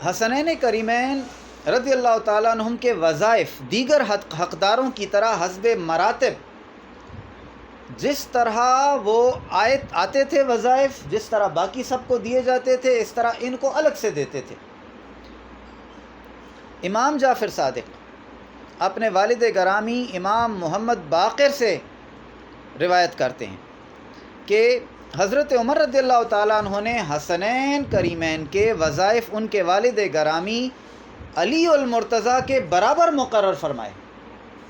حسنین کریمین رضی اللہ تعالیٰ عنہم کے وظائف دیگر حقداروں کی طرح حسب مراتب جس طرح وہ آتے تھے وظائف، جس طرح باقی سب کو دیے جاتے تھے، اس طرح ان کو الگ سے دیتے تھے۔ امام جعفر صادق اپنے والد گرامی امام محمد باقر سے روایت کرتے ہیں کہ حضرت عمر رضی اللہ تعالیٰ عنہ نے حسنین کریمین کے وظائف ان کے والد گرامی علی المرتضیٰ کے برابر مقرر فرمائے۔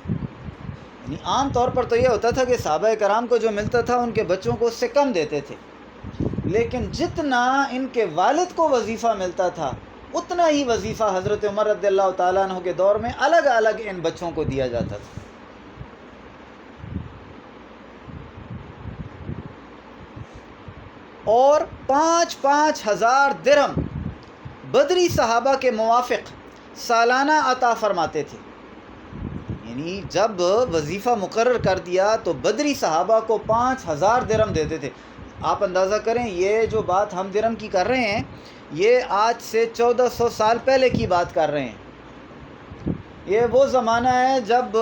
یعنی عام طور پر تو یہ ہوتا تھا کہ صحابہ کرام کو جو ملتا تھا ان کے بچوں کو اس سے کم دیتے تھے، لیکن جتنا ان کے والد کو وظیفہ ملتا تھا اتنا ہی وظیفہ حضرت عمر رضی اللہ تعالیٰ عنہ کے دور میں الگ الگ ان بچوں کو دیا جاتا تھا۔ اور 5,000 درہم بدری صحابہ کے موافق سالانہ عطا فرماتے تھے۔ یعنی جب وظیفہ مقرر کر دیا تو بدری صحابہ کو 5,000 درہم دیتے تھے۔ آپ اندازہ کریں، یہ جو بات ہم درہم کی کر رہے ہیں یہ آج سے 1400 سال پہلے کی بات کر رہے ہیں۔ یہ وہ زمانہ ہے جب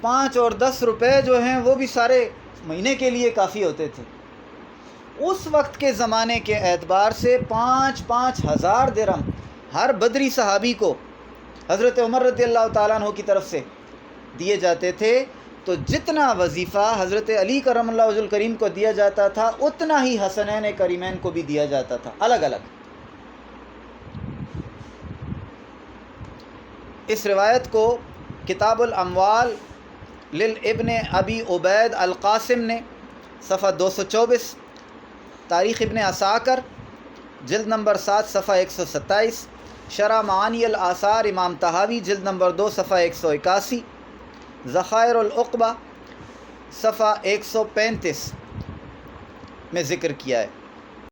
5 اور 10 روپے جو ہیں وہ بھی سارے مہینے کے لیے کافی ہوتے تھے۔ اس وقت کے زمانے کے اعتبار سے 5,000 درہم ہر بدری صحابی کو حضرت عمر رضی اللہ تعالیٰ عنہ کی طرف سے دیے جاتے تھے، تو جتنا وظیفہ حضرت علی کرم اللہ وجہ الکریم کو دیا جاتا تھا اتنا ہی حسنین کریمین کو بھی دیا جاتا تھا، الگ الگ۔ اس روایت کو کتاب الاموال للابن ابی عبید القاسم نے صفحہ 224، تاریخ ابن عساکر جلد نمبر 7 صفحہ 127، شرح معانی الآثار امام طحاوی جلد نمبر 2 صفحہ 181، ذخائر العقبہ صفحہ 135 میں ذکر کیا ہے۔